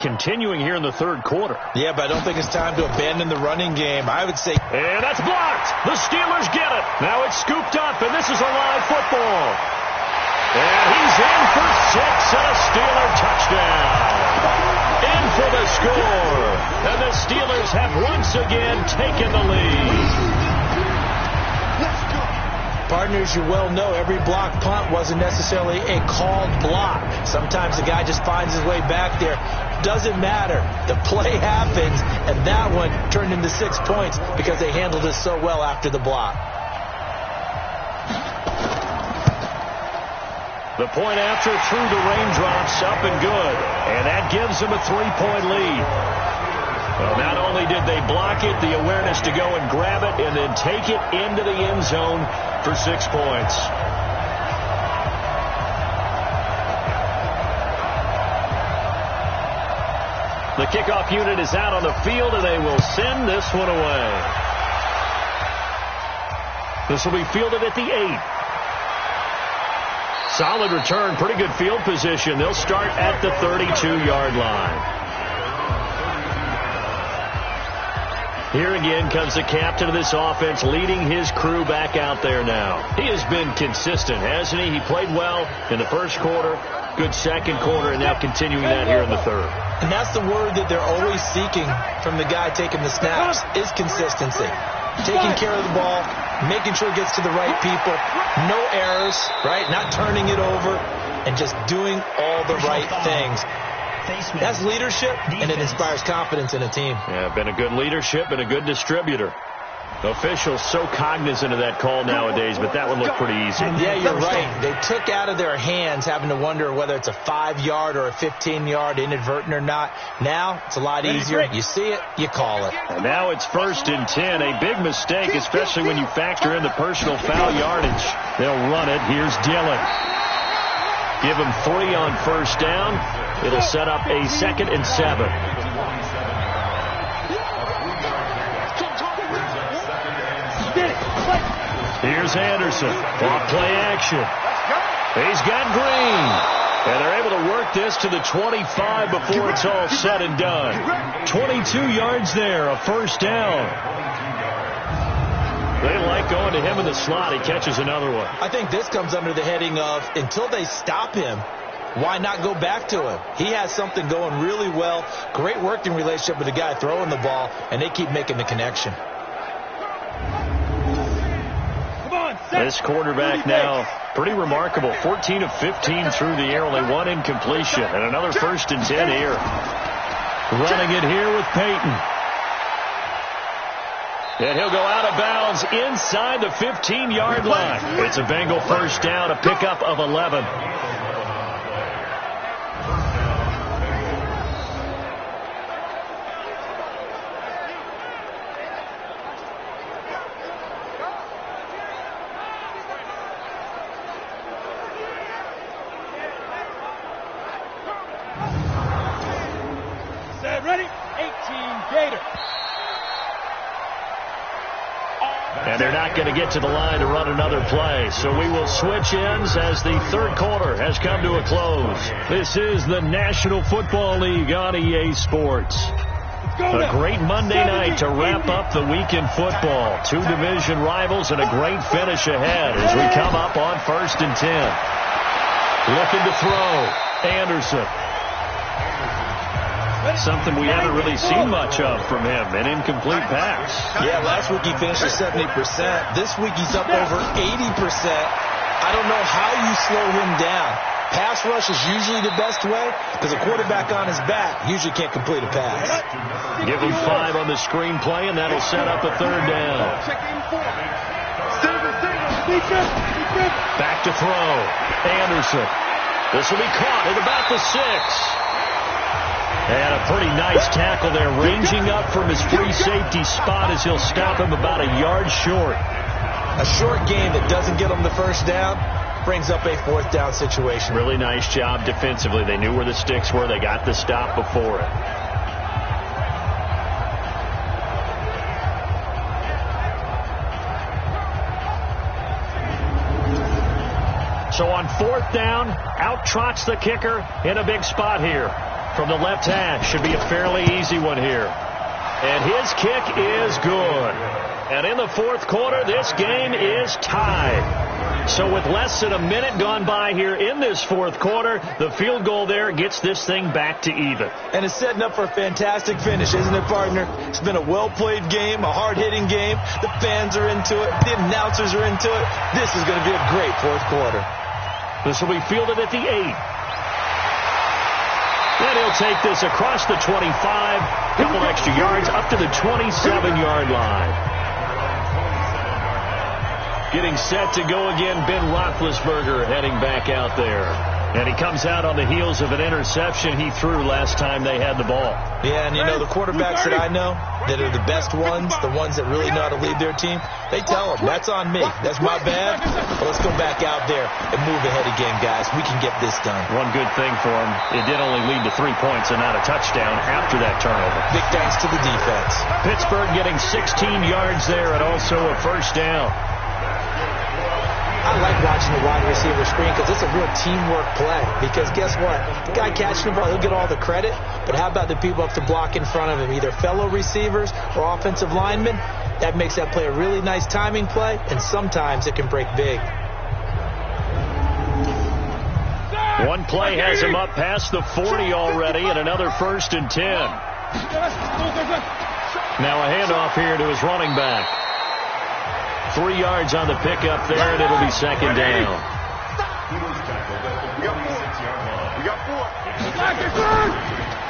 Continuing here in the third quarter. Yeah, but I don't think it's time to abandon the running game. I would say... And that's blocked. The Steelers get it. Now it's scooped up, and this is a live football. And he's in for 6 and a Steeler touchdown. In for the score. And the Steelers have once again taken the lead. Partners, you well know every block punt wasn't necessarily a called block. Sometimes the guy just finds his way back there. Doesn't matter. The play happens, and that one turned into 6 points because they handled it so well after the block. The point after through the raindrops, up and good. And that gives them a 3-point lead. Well, not only did they block it, the awareness to go and grab it and then take it into the end zone for 6 points. The kickoff unit is out on the field, and they will send this one away. This will be fielded at the 8. Solid return, pretty good field position. They'll start at the 32-yard line. Here again comes the captain of this offense, leading his crew back out there now. He has been consistent, hasn't he? He played well in the first quarter, good second quarter, and now continuing that here in the third. And that's the word that they're always seeking from the guy taking the snaps, is consistency. Taking care of the ball, making sure it gets to the right people, no errors, right? Not turning it over, and just doing all the right things. That's leadership, and it inspires confidence in a team. Yeah, been a good leadership and a good distributor. Officials so cognizant of that call nowadays, but that one looked pretty easy. Yeah, you're right. They took out of their hands having to wonder whether it's a 5-yard or a 15-yard, inadvertent or not. Now, it's a lot easier. You see it, you call it. And now it's 1st and 10. A big mistake, especially when you factor in the personal foul yardage. They'll run it. Here's Dillon. Give him 3 on first down. It'll set up a 2nd and 7. Here's Anderson. Off play action. He's got Green. And they're able to work this to the 25 before it's all said and done. 22 yards there, a first down. They like going to him in the slot. He catches another one. I think this comes under the heading of, until they stop him, why not go back to him? He has something going really well. Great working relationship with the guy throwing the ball, and they keep making the connection. This quarterback now, pretty remarkable. 14 of 15 through the air, only 1 incompletion. And another 1st and 10 here. Running it here with Peyton. And he'll go out of bounds inside the 15-yard line. It's a Bengal first down, a pickup of 11. Ready? 18 Gator. And they're not going to get to the line to run another play. So we will switch ends as the third quarter has come to a close. This is the National Football League on EA Sports. A great Monday night to wrap up the week in football. 2 division rivals and a great finish ahead as we come up on 1st and 10. Looking to throw. Anderson. Something we haven't really seen much of from him, an incomplete pass. Yeah, last week he finished at 70%. This week he's up over 80%. I don't know how you slow him down. Pass rush is usually the best way because a quarterback on his back usually can't complete a pass. Give him 5 on the screen play, and that'll set up a 3rd down. Back to throw. Anderson. This will be caught at about the 6. And a pretty nice tackle there, ranging up from his free safety spot as he'll stop him about a yard short. A short game that doesn't get him the first down brings up a 4th down situation. Really nice job defensively. They knew where the sticks were. They got the stop before it. So on 4th down, out trots the kicker in a big spot here. from the left hash. Should be a fairly easy one here. And his kick is good. And in the fourth quarter, this game is tied. So with less than a minute gone by here in this fourth quarter, the field goal there gets this thing back to even. And it's setting up for a fantastic finish, isn't it, partner? It's been a well-played game, a hard-hitting game. The fans are into it. The announcers are into it. This is going to be a great fourth quarter. This will be fielded at the 8. And he'll take this across the 25, couple extra yards up to the 27-yard line. Getting set to go again, Ben Roethlisberger heading back out there. And he comes out on the heels of an interception he threw last time they had the ball. Yeah, and you know, the quarterbacks that I know that are the best ones, the ones that really know how to lead their team, they tell them, that's on me. That's my bad. But let's go back out there and move ahead again, guys. We can get this done. One good thing for him, it did only lead to 3 points and not a touchdown after that turnover. Big thanks to the defense. Pittsburgh getting 16 yards there and also a first down. I like watching the wide receiver screen because it's a real teamwork play. Because guess what? The guy catching the ball, he'll get all the credit. But how about the people up to block in front of him, either fellow receivers or offensive linemen? That makes that play a really nice timing play, and sometimes it can break big. One play has him up past the 40 already, and another 1st and 10. Now a handoff here to his running back. 3 yards on the pickup there, and it'll be second down.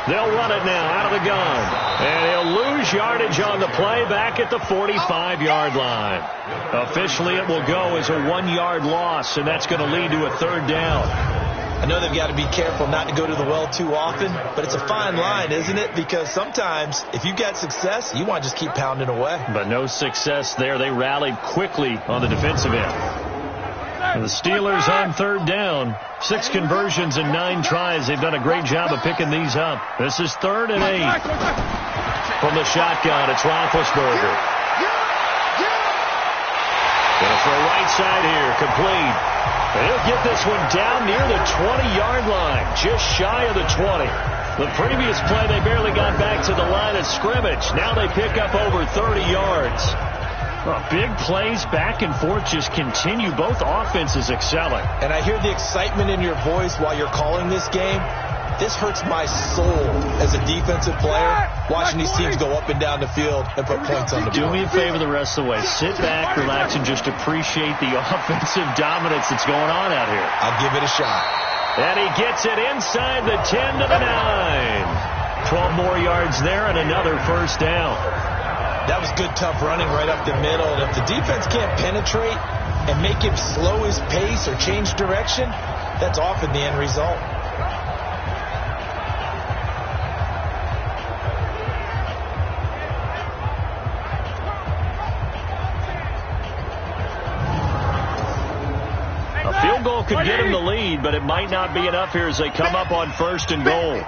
They'll run it now out of the gun. And he'll lose yardage on the play back at the 45-yard line. Officially, it will go as a 1-yard loss, and that's going to lead to a 3rd down. I know they've got to be careful not to go to the well too often, but it's a fine line, isn't it? Because sometimes, if you got success, you want to just keep pounding away. But no success there. They rallied quickly on the defensive end. And the Steelers on 3rd down. 6 conversions and 9 tries. They've done a great job of picking these up. This is 3rd and 8. From the shotgun, it's Roethlisberger. Gonna throw right side here, complete. And he'll get this one down near the 20-yard line, just shy of the 20. The previous play, they barely got back to the line of scrimmage. Now they pick up over 30 yards. Well, big plays back and forth just continue. Both offenses excelling. And I hear the excitement in your voice while you're calling this game. This hurts my soul as a defensive player, watching these teams go up and down the field and put points on the board. Do me a favor the rest of the way. Sit back, relax, and just appreciate the offensive dominance that's going on out here. I'll give it a shot. And he gets it inside the 10 to the 9. 12 more yards there and another 1st down. That was good, tough running right up the middle. And if the defense can't penetrate and make him slow his pace or change direction, that's often the end result. Field goal could get him the lead, but it might not be enough here as they come up on 1st and goal.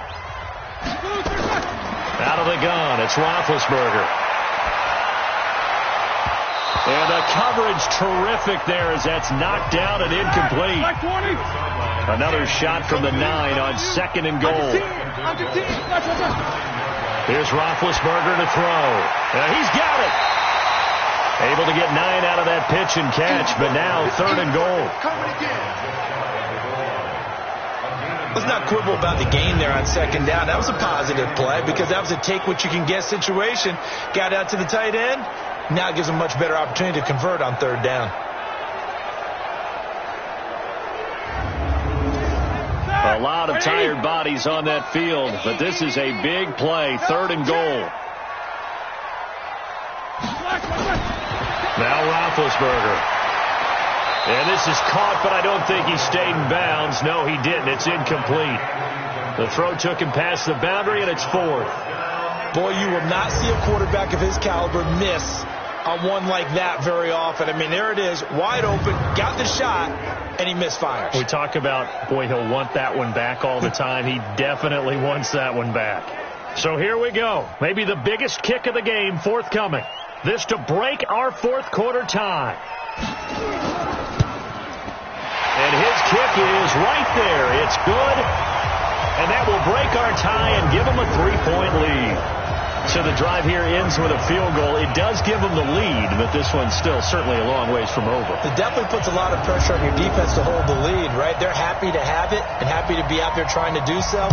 Out of the gun, it's Roethlisberger. And the coverage terrific there as that's knocked down and incomplete. Another shot from the 9 on 2nd and goal. Here's Roethlisberger to throw. He's got it. Able to get 9 out of that pitch and catch, but now 3rd and goal. Let's not quibble about the gain there on 2nd down. That was a positive play because that was a take-what-you-can-get situation. Got out to the tight end. Now it gives them a much better opportunity to convert on 3rd down. A lot of tired bodies on that field, but this is a big play. 3rd and goal. Now Roethlisberger. And this is caught, but I don't think he stayed in bounds. No, he didn't. It's incomplete. The throw took him past the boundary, and it's 4th. Boy, you will not see a quarterback of his caliber miss on one like that very often. I mean, there it is, wide open, got the shot, and he misfires. We talk about, boy, he'll want that one back all the time. He definitely wants that one back. So here we go. Maybe the biggest kick of the game forthcoming. This to break our 4th quarter tie. And his kick is right there. It's good. And that will break our tie and give them a 3-point lead. So the drive here ends with a field goal. It does give them the lead, but this one's still certainly a long ways from over. It definitely puts a lot of pressure on your defense to hold the lead, right? They're happy to have it and happy to be out there trying to do so.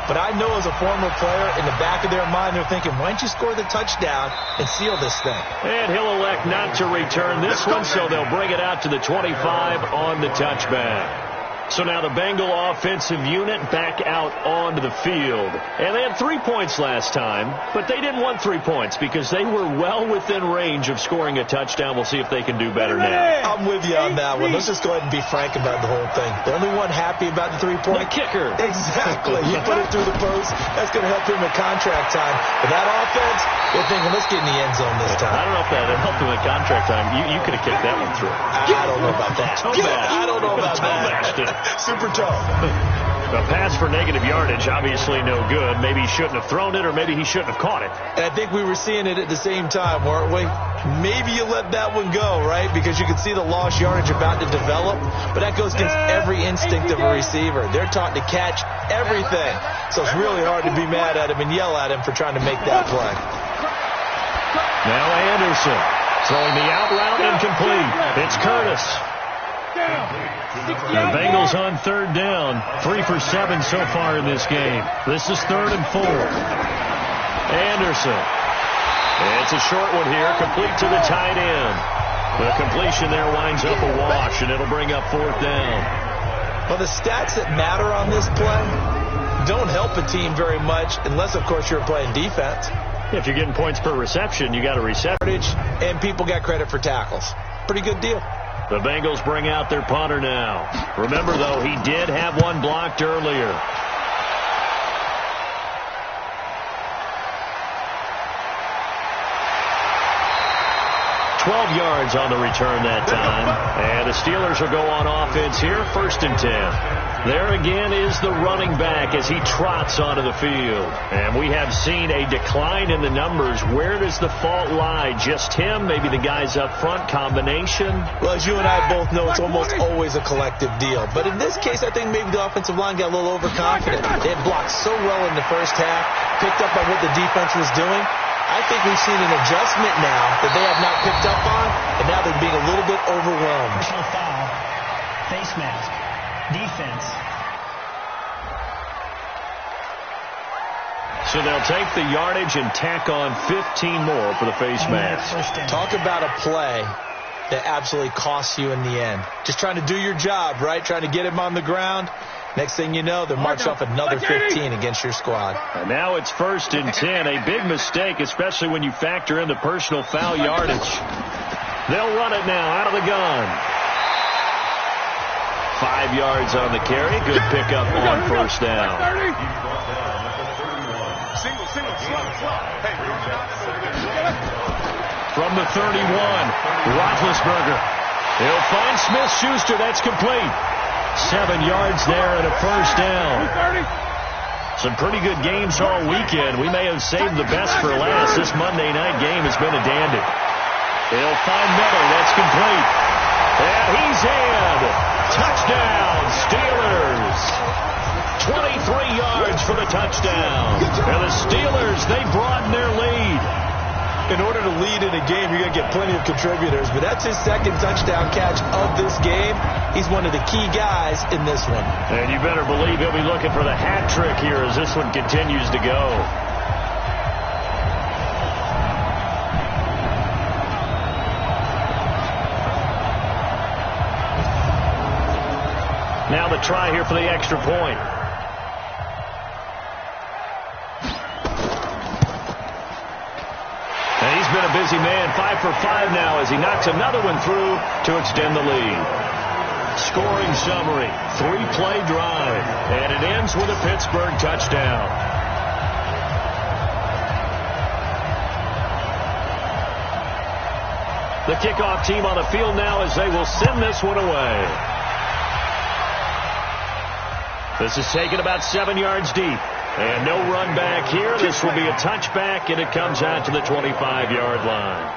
But I know as a former player, in the back of their mind, they're thinking, why don't you score the touchdown and seal this thing? And he'll elect not to return this one, so they'll bring it out to the 25 on the touchback. So now the Bengal offensive unit back out onto the field. And they had 3 points last time, but they didn't want 3 points because they were well within range of scoring a touchdown. We'll see if they can do better now. I'm with you on that one. Let's just go ahead and be frank about the whole thing. The only one happy about the 3-point. The kicker. Exactly. He put it through the post. That's going to help him in contract time. But that offense, they're thinking, let's get in the end zone this time. I don't know if that helped him in contract time. You could have kicked that one through. I don't know about that. I don't know about that. Super tough. A pass for negative yardage, obviously no good. Maybe he shouldn't have thrown it, or maybe he shouldn't have caught it. And I think we were seeing it at the same time, weren't we? Maybe you let that one go, right? Because you can see the lost yardage about to develop. But that goes against every instinct of a receiver. They're taught to catch everything. So it's really hard to be mad at him and yell at him for trying to make that play. Now Anderson throwing the out route incomplete. It's Curtis. The Bengals on third down. 3 for 7 so far in this game. This is 3rd and 4. Anderson. It's a short one here, complete to the tight end. The completion there winds up a wash, and it'll bring up 4th down. Well, the stats that matter on this play don't help a team very much unless, of course, you're playing defense. If you're getting points per reception, you got a reception. And people got credit for tackles. Pretty good deal. The Bengals bring out their punter now. Remember, though, he did have one blocked earlier. $12 yards on the return that time. And the Steelers will go on offense here, 1st and 10. There again is the running back as he trots onto the field. And we have seen a decline in the numbers. Where does the fault lie? Just him? Maybe the guys up front? Combination? Well, as you and I both know, it's almost always a collective deal. But in this case, I think maybe the offensive line got a little overconfident. They had blocked so well in the first half, picked up on what the defense was doing. I think we've seen an adjustment now that they have not picked up on, and now they're being a little bit overwhelmed. Personal foul, face mask, defense. So they'll take the yardage and tack on 15 more for the face mask. Talk about a play that absolutely costs you in the end. Just trying to do your job, right? Trying to get him on the ground. Next thing you know, they're marched off another 15 against your squad. And now it's 1st and 10. A big mistake, especially when you factor in the personal foul yardage. They'll run it now out of the gun. 5 yards on the carry. Good pickup on 1st down. From the 31, Roethlisberger. He'll find Smith-Schuster. That's complete. 7 yards there and a 1st down. Some pretty good games all weekend. We may have saved the best for last. This Monday night game has been a dandy. He'll find Miller. That's complete. And he's in. Touchdown, Steelers. 23 yards for the touchdown. And the Steelers, they broaden their lead. In order to lead in a game, you're going to get plenty of contributors. But that's his 2nd touchdown catch of this game. He's one of the key guys in this one. And you better believe he'll be looking for the hat trick here as this one continues to go. Now the try here for the extra point. And he's been a busy man, 5 for 5 now as he knocks another one through to extend the lead. Scoring summary, 3-play drive, and it ends with a Pittsburgh touchdown. The kickoff team on the field now as they will send this one away. This is taken about 7 yards deep. And no run back here. This will be a touchback, and it comes out to the 25-yard line.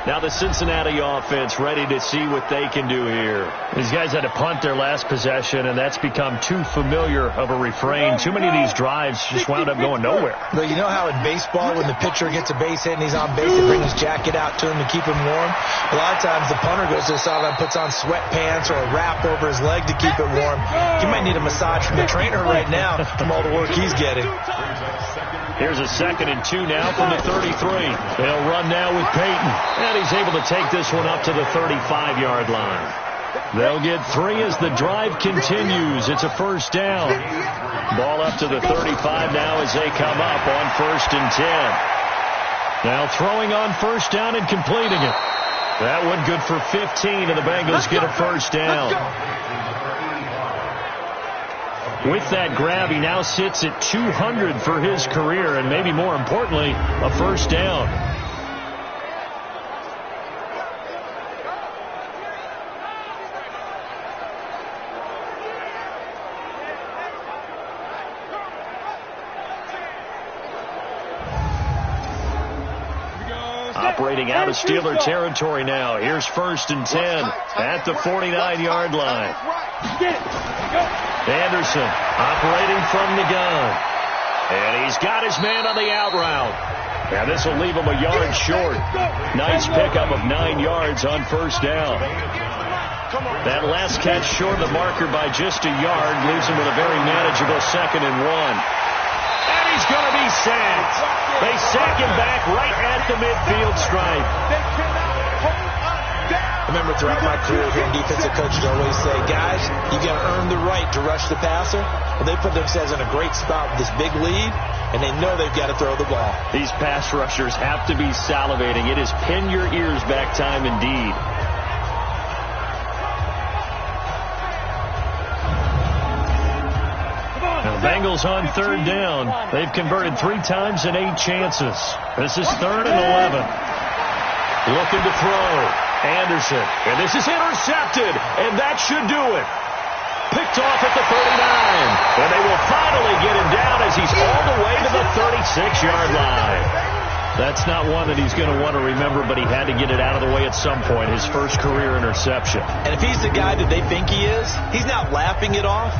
Now the Cincinnati offense ready to see what they can do here. These guys had to punt their last possession, and that's become too familiar of a refrain. Too many of these drives just wound up going nowhere. But you know how in baseball, when the pitcher gets a base hit and he's on base, they bring his jacket out to him to keep him warm? A lot of times the punter goes to the sideline, puts on sweatpants or a wrap over his leg to keep it warm. He might need a massage from the trainer right now from all the work he's getting. Here's a 2nd and 2 now from the 33. They'll run now with Peyton. And he's able to take this one up to the 35-yard line. They'll get 3 as the drive continues. It's a 1st down. Ball up to the 35 now as they come up on 1st and 10. Now throwing on 1st down and completing it. That one good for 15, and the Bengals get a 1st down. With that grab, he now sits at 200 for his career, and maybe more importantly, a 1st down. Operating out of Steeler territory now. Here's 1st and 10 at the 49-yard line. Anderson operating from the gun. And he's got his man on the out route. And this will leave him a yard short. Nice pickup of 9 yards on 1st down. That last catch short of the marker by just a yard leaves him with a very manageable 2nd and 1. And he's going to be sacked. They sack him back right at the midfield stripe. I remember throughout my career here in defensive coaches always say, guys, you got to earn the right to rush the passer. Well, they put themselves in a great spot with this big lead, and they know they've got to throw the ball. These pass rushers have to be salivating. It is pin your ears back time indeed. Now the Bengals on 3rd down. They've converted 3 times in 8 chances. This is 3rd and 11. Looking to throw. Anderson. And this is intercepted. And that should do it. Picked off at the 39. And they will finally get him down as he's all the way to the 36-yard line. That's not one that he's going to want to remember, but he had to get it out of the way at some point. His first career interception. And if he's the guy that they think he is, he's not laughing it off,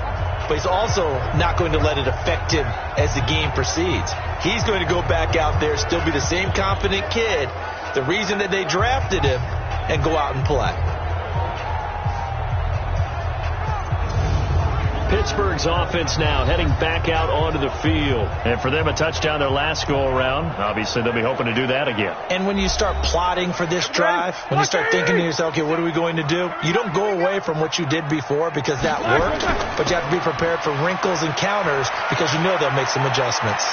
but he's also not going to let it affect him as the game proceeds. He's going to go back out there, still be the same confident kid, the reason that they drafted him, and go out and play. Pittsburgh's offense now heading back out onto the field. And for them, a touchdown their last go-around. Obviously, they'll be hoping to do that again. And when you start plotting for this drive, when you start thinking to yourself, okay, what are we going to do? You don't go away from what you did before because that worked, but you have to be prepared for wrinkles and counters because you know they'll make some adjustments.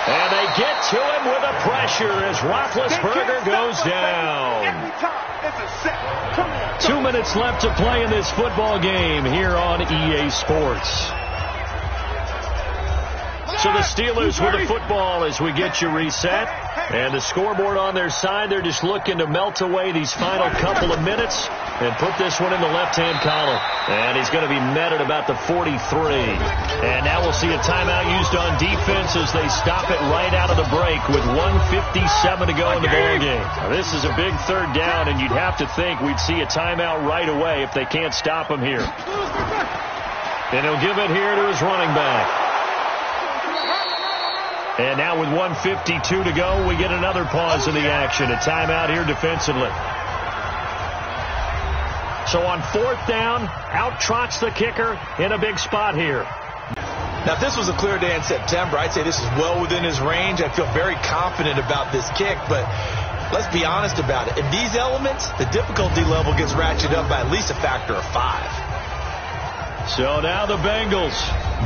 And they get to him with a pressure as Roethlisberger goes down. 2 minutes left to play in this football game here on EA Sports. So the Steelers with the football as we get you reset. And the scoreboard on their side, they're just looking to melt away these final couple of minutes and put this one in the left-hand column. And he's going to be met at about the 43. And now we'll see a timeout used on defense as they stop it right out of the break with 1:57 to go in the ballgame. Now, this is a big 3rd down, and you'd have to think we'd see a timeout right away if they can't stop him here. And he'll give it here to his running back. And now with 1:52 to go, we get another pause in the action. A timeout here defensively. So on 4th down, out trots the kicker in a big spot here. Now, if this was a clear day in September, I'd say this is well within his range. I feel very confident about this kick, but let's be honest about it. In these elements, the difficulty level gets ratcheted up by at least a factor of 5. So now the Bengals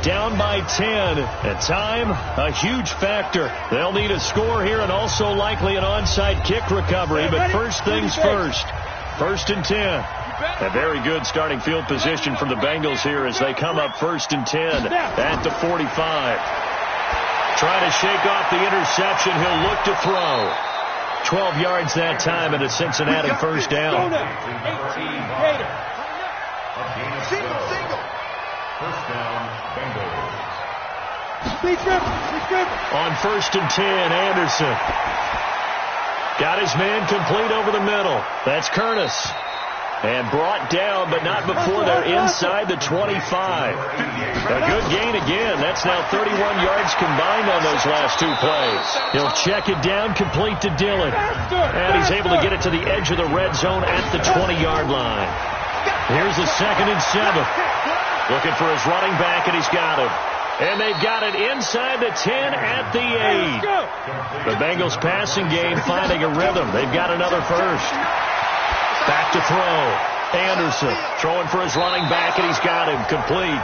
down by 10. At time, a huge factor. They'll need a score here and also likely an onside kick recovery. But first things first. 1st and 10. A very good starting field position from the Bengals here as they come up 1st and 10 at the 45. Trying to shake off the interception. He'll look to throw. 12 yards that time and a Cincinnati 1st down. 18 Gator. Single. First down, Bengals. Speed dribble. On 1st and 10, Anderson. Got his man complete over the middle. That's Curtis. And brought down, but not before they're inside the 25. A good gain again. That's now 31 yards combined on those last two plays. He'll check it down, complete to Dillon. And he's able to get it to the edge of the red zone at the 20-yard line. Here's the 2nd and 7. Looking for his running back, and he's got him. And they've got it inside the 10 at the 8. The Bengals passing game finding a rhythm. They've got another first. Back to throw. Anderson throwing for his running back, and he's got him complete.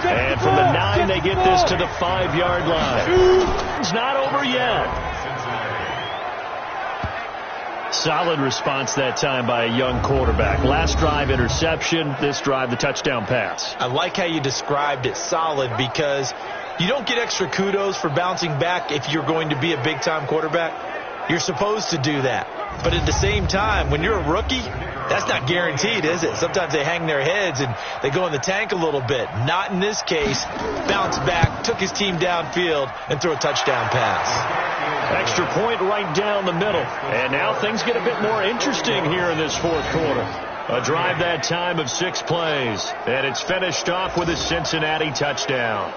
And from the 9, they get this to the 5-yard line. It's not over yet. Solid response that time by a young quarterback. Last drive, interception. This drive, the touchdown pass. I like how you described it, solid, because you don't get extra kudos for bouncing back if you're going to be a big-time quarterback. You're supposed to do that. But at the same time, when you're a rookie, that's not guaranteed, is it? Sometimes they hang their heads and they go in the tank a little bit. Not in this case. Bounced back, took his team downfield, and threw a touchdown pass. Extra point right down the middle. And now things get a bit more interesting here in this fourth quarter. A drive that time of 6 plays. And it's finished off with a Cincinnati touchdown.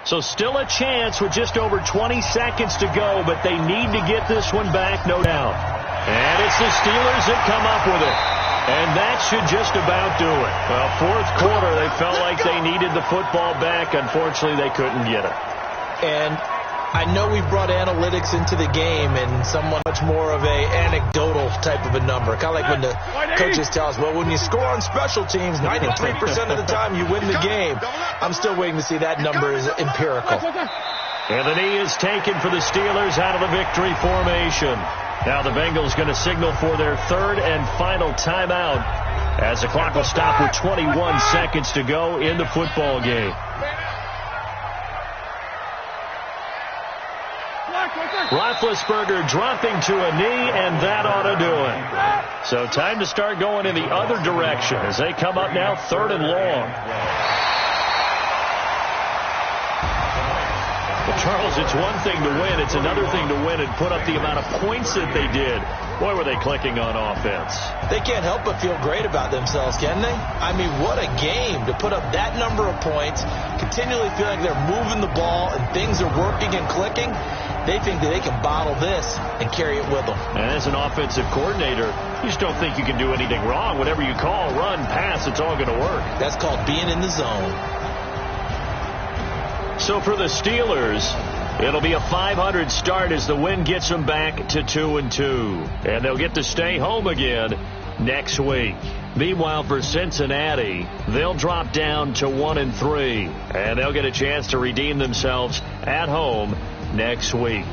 So still a chance with just over 20 seconds to go, but they need to get this one back, no doubt. And it's the Steelers that come up with it. And that should just about do it. Well, fourth quarter, they felt like they needed the football back. Unfortunately, they couldn't get it. And I know we brought analytics into the game and somewhat much more of a anecdotal type of a number. Kind of like when the coaches tell us, well, when you score on special teams, 93% of the time you win the game. I'm still waiting to see that number is empirical. And the knee is taken for the Steelers out of the victory formation. Now the Bengals going to signal for their 3rd and final timeout as the clock will stop with 21 seconds to go in the football game. Roethlisberger dropping to a knee, and that ought to do it. So time to start going in the other direction as they come up now 3rd and long. Well, Charles, it's one thing to win. It's another thing to win and put up the amount of points that they did. Boy, were they clicking on offense. They can't help but feel great about themselves, can they? I mean, what a game to put up that number of points, continually feel like they're moving the ball and things are working and clicking. They think that they can bottle this and carry it with them. And as an offensive coordinator, you just don't think you can do anything wrong. Whatever you call, run, pass, it's all going to work. That's called being in the zone. So for the Steelers, it'll be a .500 start as the win gets them back to 2-2. And they'll get to stay home again next week. Meanwhile, for Cincinnati, they'll drop down to 1-3. And they'll get a chance to redeem themselves at home next week.